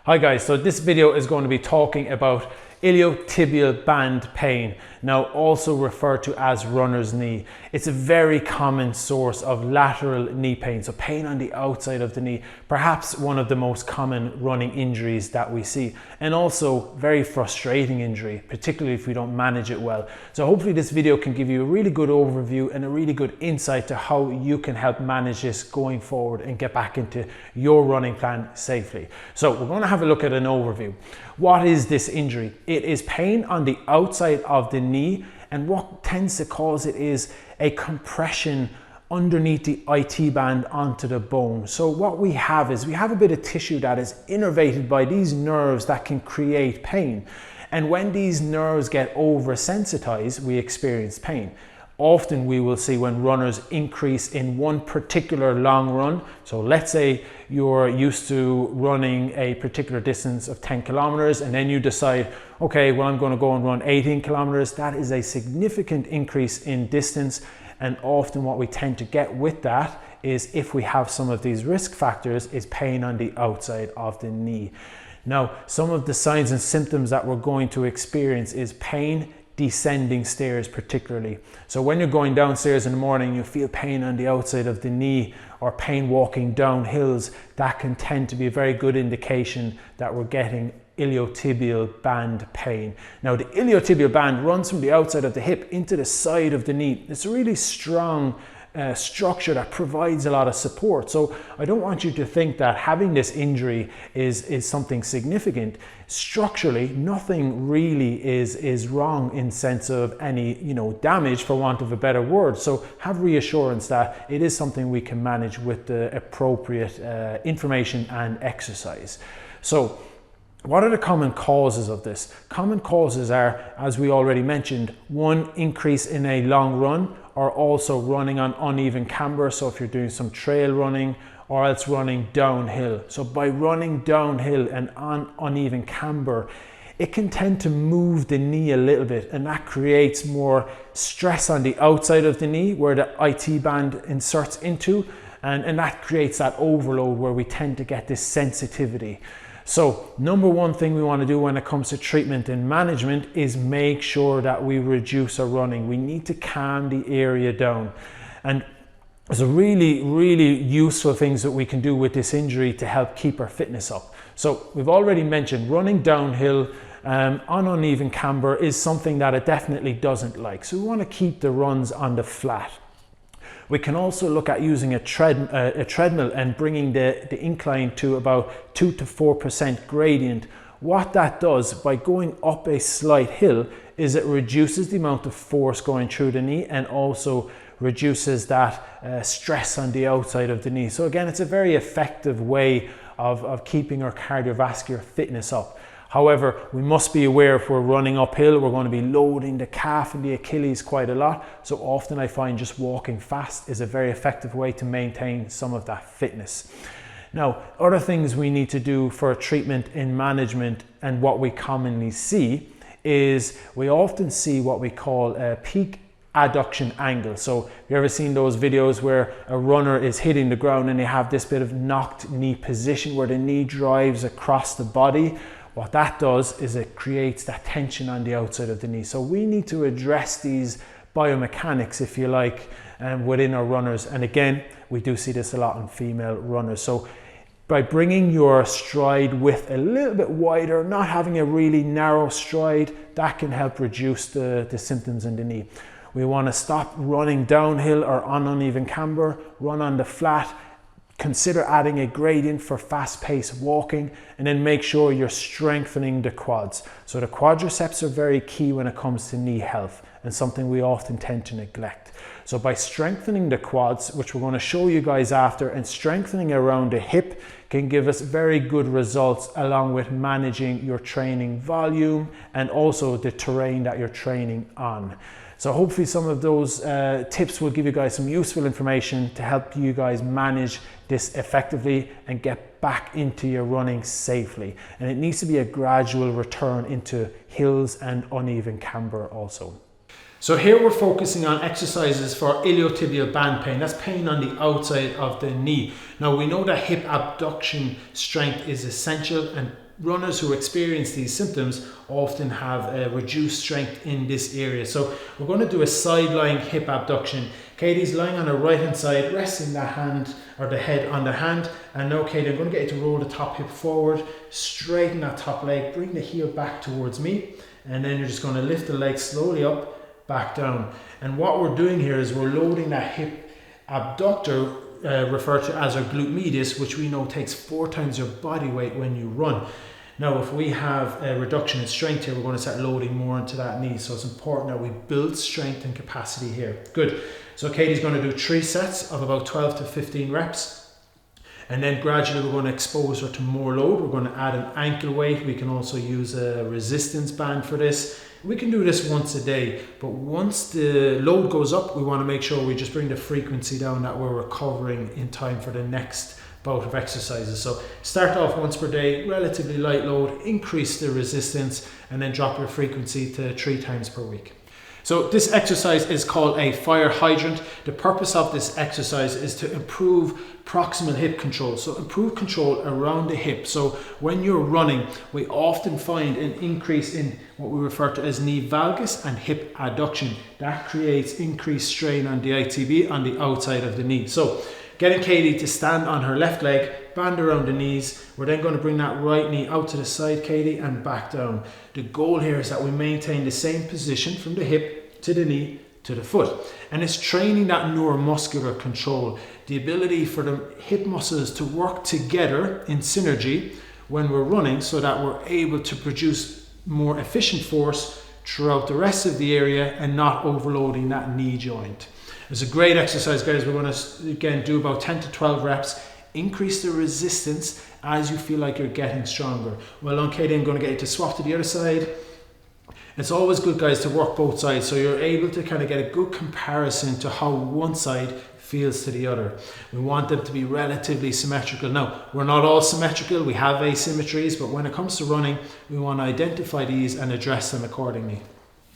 Hi guys, so this video is going to be talking about iliotibial band pain, now also referred to as runner's knee. It's a very common source of lateral knee pain, so pain on the outside of the knee, perhaps one of the most common running injuries that we see, and also very frustrating injury, particularly if we don't manage it well. So hopefully this video can give you a really good overview and a really good insight to how you can help manage this going forward and get back into your running plan safely. So we're going to have a look at an overview. What is this injury? It is pain on the outside of the knee, and what tends to cause it is a compression underneath the IT band onto the bone. So what we have is we have a bit of tissue that is innervated by these nerves that can create pain. And when these nerves get oversensitized, we experience pain. Often we will see when runners increase in one particular long run. So let's say you're used to running a particular distance of 10 kilometers and then you decide, okay, well, I'm going to go and run 18 kilometers. That is a significant increase in distance. And often what we tend to get with that is, if we have some of these risk factors, is pain on the outside of the knee. Now, some of the signs and symptoms that we're going to experience is pain descending stairs particularly. So when you're going downstairs in the morning, you feel pain on the outside of the knee, or pain walking down hills, that can tend to be a very good indication that we're getting iliotibial band pain. Now the iliotibial band runs from the outside of the hip into the side of the knee. It's a really strong structure that provides a lot of support. So I don't want you to think that having this injury is something significant. Structurally, nothing really is wrong in sense of any damage, for want of a better word. So have reassurance that it is something we can manage with the appropriate information and exercise. So what are the common causes of this? Common causes are, as we already mentioned, one, increase in a long run, or also running on uneven camber. So if you're doing some trail running, or else running downhill. So by running downhill and on uneven camber, it can tend to move the knee a little bit, and that creates more stress on the outside of the knee where the IT band inserts into, and that creates that overload where we tend to get this sensitivity. So number one thing we want to do when it comes to treatment and management is make sure that we reduce our running. We need to calm the area down. And there's a really useful things that we can do with this injury to help keep our fitness up. So we've already mentioned running downhill on uneven camber is something that it definitely doesn't like. So we want to keep the runs on the flat. We can also look at using a treadmill and bringing the incline to about 2 to 4% gradient. What that does by going up a slight hill is it reduces the amount of force going through the knee, and also reduces that stress on the outside of the knee. So again, it's a very effective way of keeping our cardiovascular fitness up. However, we must be aware, if we're running uphill, we're going to be loading the calf and the Achilles quite a lot. So often I find just walking fast is a very effective way to maintain some of that fitness. Now, other things we need to do for treatment and management, and what we commonly see, is we often see what we call a peak adduction angle. So have you ever seen those videos where a runner is hitting the ground and they have this bit of knocked knee position where the knee drives across the body? What that does is it creates that tension on the outside of the knee. So we need to address these biomechanics, if you like, within our runners. And again, we do see this a lot in female runners. So by bringing your stride width a little bit wider, not having a really narrow stride, that can help reduce the symptoms in the knee. We want to stop running downhill or on uneven camber, run on the flat. Consider adding a gradient for fast-paced walking, and then make sure you're strengthening the quads. So the quadriceps are very key when it comes to knee health, and something we often tend to neglect. So by strengthening the quads, which we're going to show you guys after, and strengthening around the hip, can give us very good results, along with managing your training volume and also the terrain that you're training on. So hopefully some of those tips will give you guys some useful information to help you guys manage this effectively and get back into your running safely. And it needs to be a gradual return into hills and uneven camber also. So here we're focusing on exercises for iliotibial band pain. That's pain on the outside of the knee. Now we know that hip abduction strength is essential, and runners who experience these symptoms often have reduced strength in this area. So we're going to do a side lying hip abduction. Katie's lying on her right hand side, resting the hand or the head on the hand. And now Katie, I'm going to get you to roll the top hip forward, straighten that top leg, bring the heel back towards me. And then you're just going to lift the leg slowly up, back down. And what we're doing here is we're loading that hip abductor, referred to as our glute medius, which we know takes 4 times your body weight when you run. Now, if we have a reduction in strength here, we're going to start loading more into that knee. So it's important that we build strength and capacity here. Good. So Katie's going to do 3 sets of about 12 to 15 reps. And then gradually we're going to expose her to more load. We're going to add an ankle weight. We can also use a resistance band for this. We can do this once a day, but once the load goes up, we want to make sure we just bring the frequency down, that we're recovering in time for the next bout of exercises. So start off once per day, relatively light load, increase the resistance, and then drop your frequency to 3 times per week. So this exercise is called a fire hydrant. The purpose of this exercise is to improve proximal hip control. So improve control around the hip. So when you're running, we often find an increase in what we refer to as knee valgus and hip adduction. That creates increased strain on the ITB on the outside of the knee. So getting Katie to stand on her left leg, band around the knees. We're then going to bring that right knee out to the side, Katie, and back down. The goal here is that we maintain the same position from the hip to the knee to the foot. And it's training that neuromuscular control, the ability for the hip muscles to work together in synergy when we're running, so that we're able to produce more efficient force throughout the rest of the area and not overloading that knee joint. It's a great exercise, guys. We're going to, again, do about 10 to 12 reps. Increase the resistance as you feel like you're getting stronger. Well done, Katie. I'm going to get you to swap to the other side. It's always good, guys, to work both sides, so you're able to kind of get a good comparison to how one side feels to the other. We want them to be relatively symmetrical. Now, we're not all symmetrical. We have asymmetries, but when it comes to running, we want to identify these and address them accordingly.